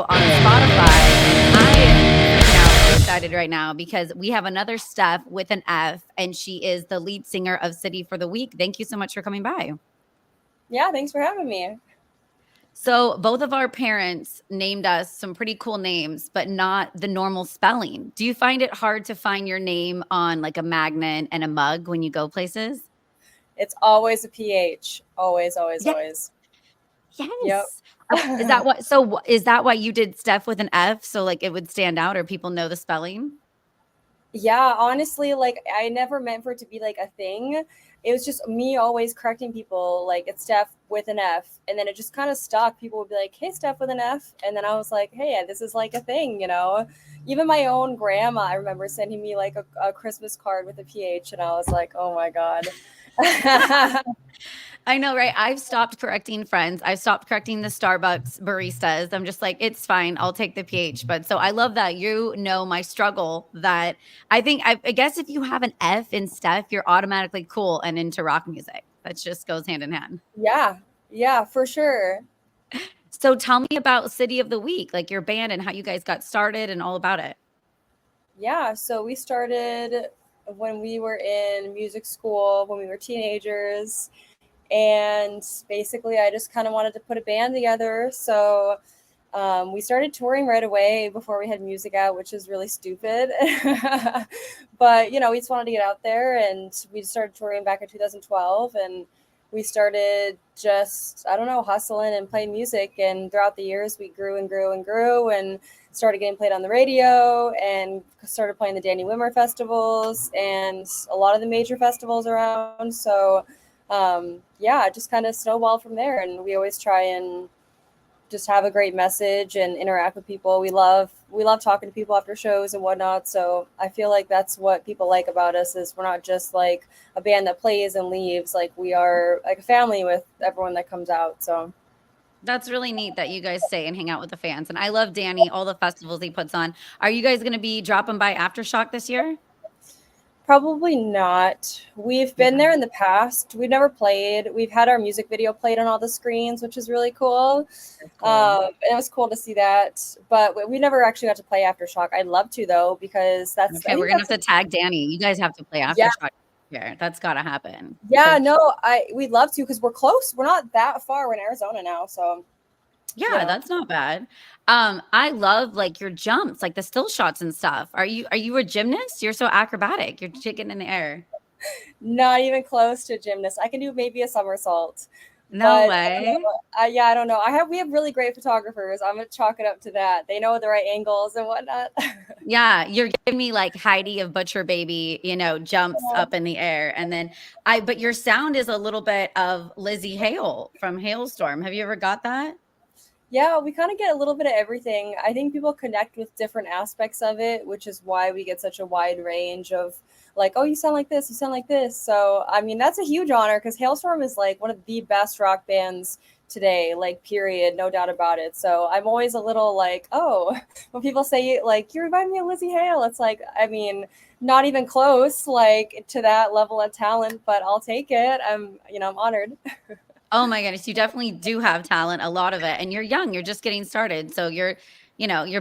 on Spotify. I am freaking out so excited right now because we have another Steph with an F, and she is the lead singer of City for the Week. Thank you so much for coming by. Yeah, thanks for having me. So, both of our parents named us some pretty cool names, but not the normal spelling. Do you find it hard to find your name on like a magnet and a mug when you go places? It's always a PH. Always, always, Yes. always. Yep. Yes. Is that what so is that why you did Steph with an F so like it would stand out or people know the spelling? Yeah, honestly, like I never meant for it to be like a thing. It was just me always correcting people, like it's Steph with an F. And then it just kind of stuck. People would be like, hey, Steph with an F. And then I was like, hey, this is like a thing, you know? Even my own grandma, I remember sending me like a Christmas card with a PH. And I was like, oh my God. I know, right? I've stopped correcting friends. I've stopped correcting the Starbucks baristas. I'm just like, it's fine. I'll take the PH. But so I love that you know my struggle. That I guess if you have an F in Steph, you're automatically cool and into rock music. That just goes hand in hand. Yeah, yeah, for sure. So tell me about City of the Week, like your band and how you guys got started and all about it. Yeah, so we started when we were in music school, when we were teenagers. And basically, I just kind of wanted to put a band together. So we started touring right away before we had music out, which is really stupid. But, you know, we just wanted to get out there and we started touring back in 2012. And we started just, I don't know, hustling and playing music. And throughout the years, we grew and grew and grew and started getting played on the radio and started playing the Danny Wimmer festivals and a lot of the major festivals around. So, yeah, it just kind of snowballed from there. And we always try and just have a great message and interact with people. We love talking to people after shows and whatnot. So I feel like that's what people like about us is we're not just like a band that plays and leaves. Like we are like a family with everyone that comes out. So That's really neat that you guys stay and hang out with the fans. And I love Danny, all the festivals he puts on. Are you guys going to be dropping by Aftershock this year? probably not. We've been Okay. there in the past. We've never played. We've had our music video played on all the screens, which is really cool. That's cool. It was cool to see that, but we never actually got to play Aftershock. I'd love to though because that's I Okay, we're think gonna that's have to tag Danny. You guys have to play yeah, Aftershock here. That's gotta happen. yeah, Because no, I we'd love to because we're close. We're not that far. We're in Arizona now, so you yeah, know. that's not bad. I love like your jumps, like the still shots and stuff. Are you a gymnast? You're so acrobatic. You're chicken in the air. Not even close to a gymnast. I can do maybe a somersault, No but I don't way. know. Yeah, I don't know. We have really great photographers. I'm gonna chalk it up to that. They know the right angles and whatnot. Yeah, you're giving me like Heidi of Butcher Baby, jumps up in the air. And then but your sound is a little bit of Lizzie Hale from Hailstorm. Have you ever got that? Yeah, we kind of get a little bit of everything. I think people connect with different aspects of it, which is why we get such a wide range of like, oh, you sound like this, you sound like this. So, I mean, that's a huge honor because Hailstorm is like one of the best rock bands today, like, period, no doubt about it. So, I'm always a little like, oh, when people say, like, you remind me of Lizzie Hale, it's like, I mean, not even close, like, to that level of talent, but I'll take it. I'm honored. Oh my goodness, you definitely do have talent, a lot of it, and you're young, you're just getting started, so you're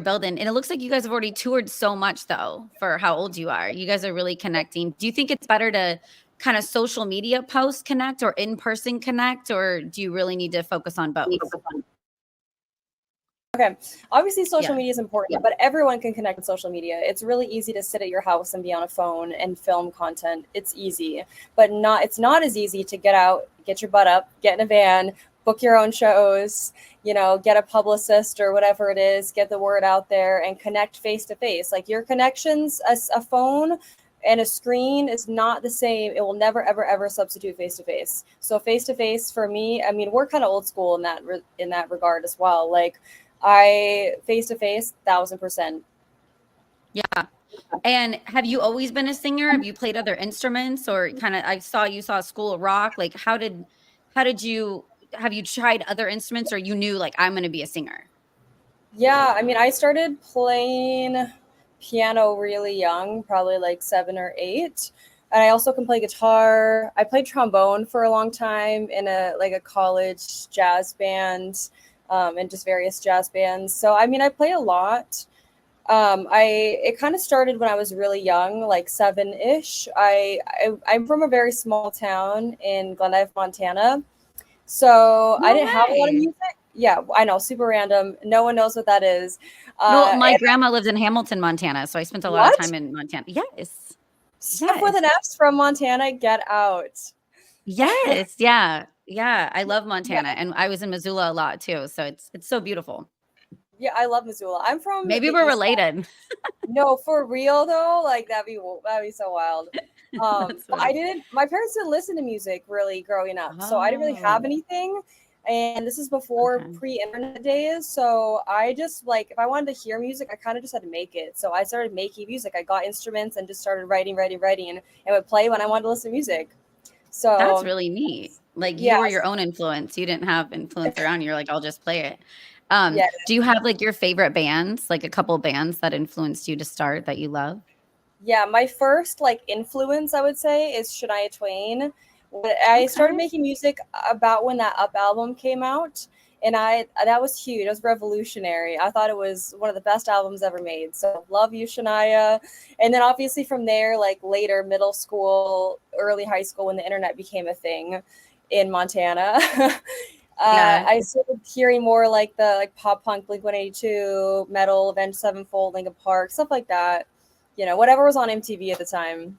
building and it looks like you guys have already toured so much though for how old you are. You guys are really connecting. Do you think it's better to kinda social media post connect or in-person connect, or do you really need to focus on both? Okay. Obviously, social Yeah. media is important, but everyone can connect with social media. It's really easy to sit at your house and be on a phone and film content. It's easy, but it's not as easy to get out, get your butt up, get in a van, book your own shows, get a publicist or whatever it is, get the word out there and connect face to face. Like your connections, as a phone and a screen is not the same. It will never, ever, ever substitute face to face for me. I mean, we're kind of old school in that regard as well. Like I face to face, 1,000%. Yeah. And have you always been a singer? Have you played other instruments or kinda I saw School of Rock, like, how did you have you tried other instruments or you knew, like, "I'm gonna be a singer"? Yeah, I mean, I started playing piano really young, probably like 7 or 8. And I also can play guitar. I played trombone for a long time in a college jazz band. and just various jazz bands. So I mean, I play a lot. It kind of started when I was really young, like 7-ish. I'm from a very small town in Glendive, Montana, so I No didn't have a lot of way. music. Yeah, I know, super random. No one knows what that is. No, my And grandma lives in Hamilton, Montana, so I spent a lot of what? time in Montana. Yes. Stuff with Yes. an F from Montana, get out. Yes. Yeah. Yeah. I love Yeah, Montana, and I was in Missoula a lot too, so it's so beautiful. yeah, I love Missoula. I'm from Maybe the we're East. related. No, for real though, like that'd be so wild. That's But I funny. didn't. My parents didn't listen to music really growing up, so I didn't really have Oh, anything. And this is before okay. pre-internet days, so I just like if I wanted to hear music, I kind of just had to make it. So I started making music. I got instruments and just started writing, and would play when I wanted to listen to music. That's So really neat. Like you yeah, were your own influence. You didn't have influence around you. You're like, I'll just play it. yeah. Do you have like your favorite bands, like a couple bands that influenced you to start that you love? Yeah, my first like influence I would say is Shania Twain. When I started Okay. making music about when that Up album came out, and I that was huge. It was revolutionary. I thought it was one of the best albums ever made. So love you, Shania. And then obviously from there, like later middle school, early high school, when the internet became a thing in Montana. Yeah. I started hearing more like the like pop punk, Blink 182, metal, Avenged Sevenfold, Linkin Park, stuff like that. Whatever was on MTV at the time.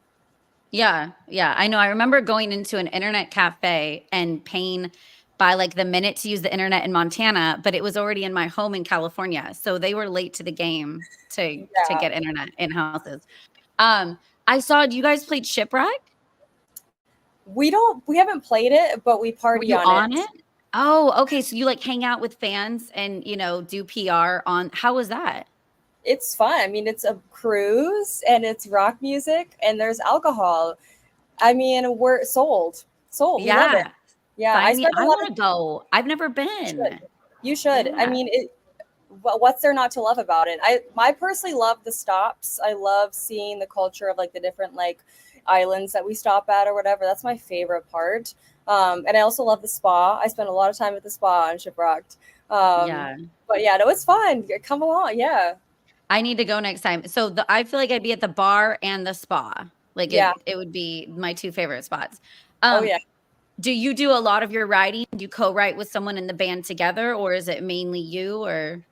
Yeah, yeah, I know. I remember going into an internet cafe and paying by like the minute to use the internet in Montana, but it was already in my home in California, so they were late to the game to Yeah. get internet in houses. Um, I saw you guys played Shipwreck. We haven't played it, but we Were party you on on it. it? Oh, okay. So you like hang out with fans and do PR on. How was that? It's fun. I mean, it's a cruise and it's rock music and there's alcohol. I mean, we're sold. Sold. We love it. Yeah, Yeah, I sign me. spent a I lot want of to go. I've never you should. been. You should. I Yeah. mean, what's there not to love about it? I personally love the stops. I love seeing the culture of like the different like islands that we stop at or whatever. That's my favorite part. And I also love the spa. I spent a lot of time at the spa on Shipwrecked. Um, Yeah. but yeah, no, it's fun. Come along. Yeah, I need to go next time. So I feel like I'd be at the bar and the spa. Like yeah. it would be my two favorite spots. Oh Um, yeah. do you do a lot of your writing? Do you co-write with someone in the band together, or is it mainly you? Or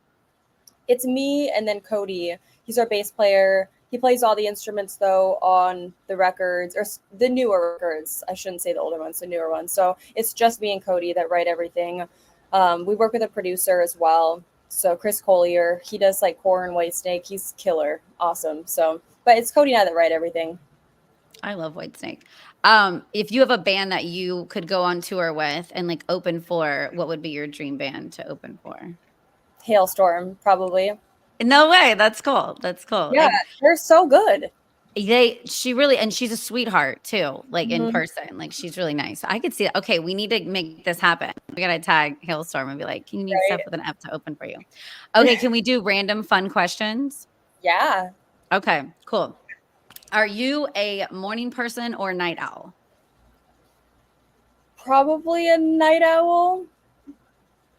It's me and then Cody. He's our bass player. He plays all the instruments though on the records or the newer records. I shouldn't say the older ones, the newer ones. So it's just me and Cody that write everything. We work with a producer as well. So Chris Collier, he does like Core and Whitesnake. He's killer, awesome. So, but it's Cody and I that write everything. I love Whitesnake. If you have a band that you could go on tour with and like open for, what would be your dream band to open for? Hailstorm, probably. No way. That's cool. That's cool. Yeah, they're so good. She really, and she's a sweetheart too, like in Mhm. person. Like she's really nice. I could see it. Okay, we need to make this happen. We gotta tag Hailstorm and be like, can you need stuff Right? with an F to open for you? Okay, can we do random fun questions? Yeah, Okay, cool. Are you a morning person or night owl? probably a night owl.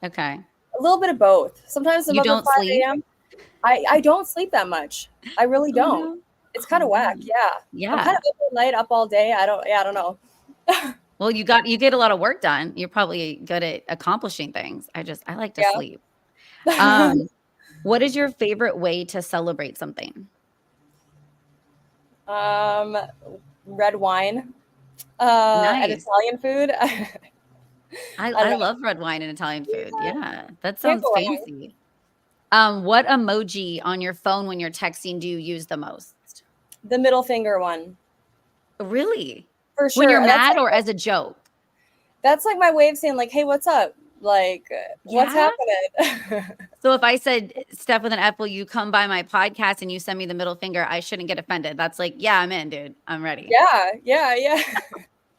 Okay. A little bit of both. Sometimes I'm You up at don't 5 sleep? a.m. I don't sleep that much. I really Oh don't. no. It's kind Oh of whack. man. Yeah. I'm kind Yeah. of up all night, up all day. I don't know. Well, you get a lot of work done. You're probably good at accomplishing things. I like to Yeah. sleep. Um, what is your favorite way to celebrate something? um, red wine, and Nice. Italian food. I don't I know. love red wine and Italian food. Yeah, Yeah, that can't sounds go wrong. fancy. What emoji on your phone when you're texting do you use the most? The middle finger one Really? for When you're sure. mad or as a joke? That's like my way of saying like, hey, what's up? Like, what's Yeah. happening? So if I said, Steph with an F, will you come by my podcast and you send me the middle finger? I shouldn't get offended. That's like, yeah, I'm in, dude. I'm ready. Yeah, yeah, yeah.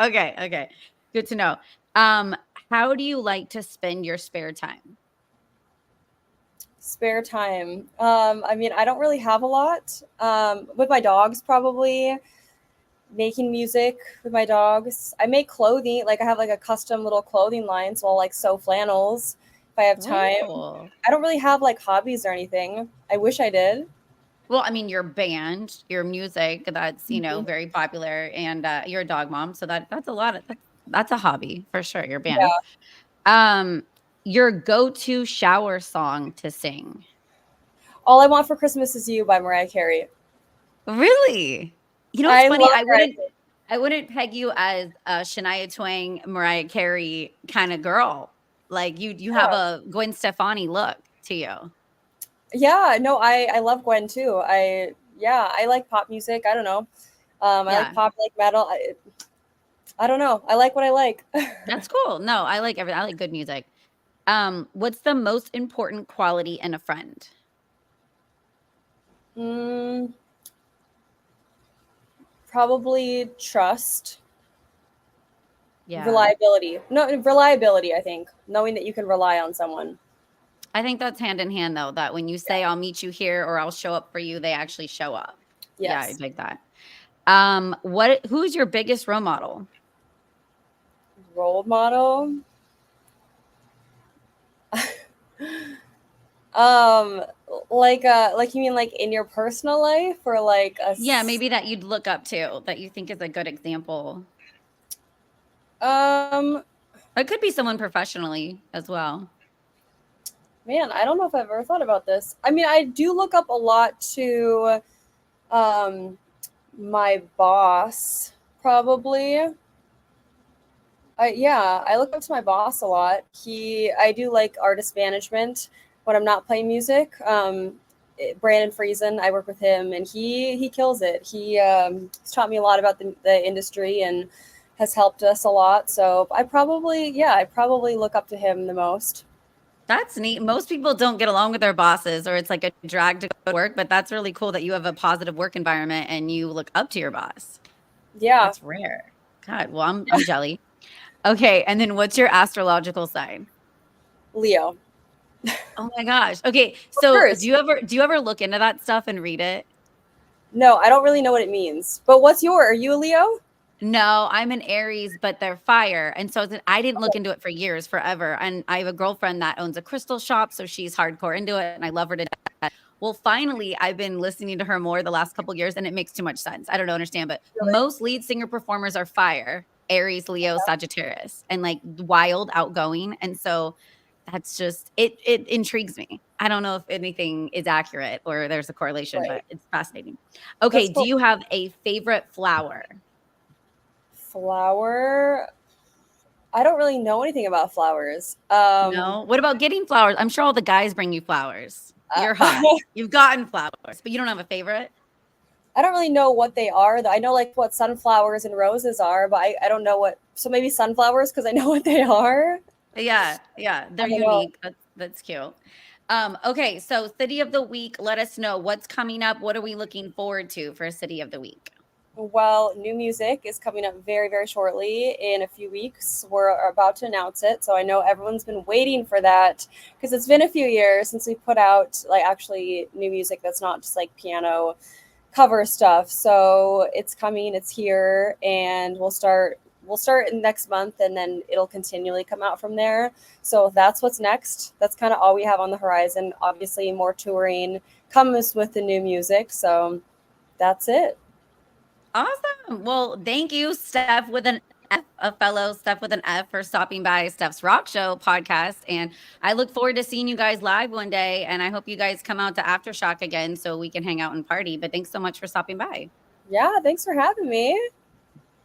Okay. Okay. Good to know. Um, how do you like to spend your spare time? Spare time. I mean, I don't really have a lot. With my dogs, probably making music with my dogs. I make clothing. Like I have like a custom little clothing line, so I'll like sew flannels if I have Very time. cool. I don't really have like hobbies or anything. I wish I did. Well, I mean, your band, your music, that's, Mhm. very popular, and you're a dog mom, so that's a lot of that's a hobby for sure, your band. Yeah. Um, your go-to shower song to sing. All I Want for Christmas Is You by Mariah Carey. Really? It's I funny, love Mariah Carey. I wouldn't peg you as a Shania Twain, Mariah Carey kind of girl. Like you have Yeah. a Gwen Stefani look to you. Yeah, no, I love Gwen too. I like pop music. I don't know. I like Yeah, pop, I like metal. I don't know. I like what I like. that's cool. No, I like everything. I like good music. What's the most important quality in a friend? mm, Probably trust, Yeah. reliability. No, reliability, I think. Knowing that you can rely on someone. I think that's hand in hand though, that when you say I'll meet you here or I'll show up for you, they actually show up. Yeah, I Yes. like that. Who's your biggest role model? Role model. Um, like you mean like in your personal life or like Yeah, maybe that you'd look up to, that you think is a good example. um It could be someone professionally as well. man, I don't know if I've ever thought about this. I mean, I do look up a lot to um my boss, probably. Yeah, I look up to my boss a lot. I do like artist management when I'm not playing music. Brandon Friesen, I work with him, and he kills it. He's taught me a lot about the industry and has helped us a lot. So I probably look up to him the most. That's neat. Most people don't get along with their bosses or it's like a drag to go to work, but that's really cool that you have a positive work environment and you look up to your boss. Yeah, That's rare. God, well, I'm jelly. Okay, and then what's your astrological sign? Leo. Oh my gosh. Okay, What's so yours? do you ever look into that stuff and read it? No, I don't really know what it means. But what's your? Are you a Leo? No, I'm an Aries, but they're fire. And so I didn't look into it for years, forever. And I have a girlfriend that owns a crystal shop, so she's hardcore into it, and I love her to death. Well, finally, I've been listening to her more the last couple years, and it makes too much sense. I don't understand, but Really? most lead singer performers are fire, Aries, Leo, Sagittarius, and like wild, outgoing. And so that's just it intrigues me. I don't know if anything is accurate or there's a correlation, Right. but it's fascinating. That's Okay, do cool. you have a favorite flower? Flower. I don't really know anything about flowers. No? What about getting flowers? I'm sure all the guys bring you flowers. You're Uh, hot. You've gotten flowers, but you don't have a favorite? I don't really know what they are. I know like what sunflowers and roses are, but I don't know what. So maybe sunflowers because I know what they are. Yeah, yeah, I they're don't know. unique. That's cute. Okay, so city of the week, let us know what's coming up. What are we looking forward to for city of the week? Well, new music is coming up very, very shortly in a few weeks. We're about to announce it. So I know everyone's been waiting for that because it's been a few years since we put out like actually new music that's not just like piano cover stuff. So it's coming, it's here, and we'll start next month and then it'll continually come out from there. So that's what's next. That's kind of all we have on the horizon. Obviously more touring comes with the new music. So that's it. Awesome. Well, thank you, Steph with an F, a fellow Steph with an F, for stopping by Steph's Rock Show podcast. And I look forward to seeing you guys live one day. And I hope you guys come out to Aftershock again so we can hang out and party. But thanks so much for stopping by. Yeah, thanks for having me.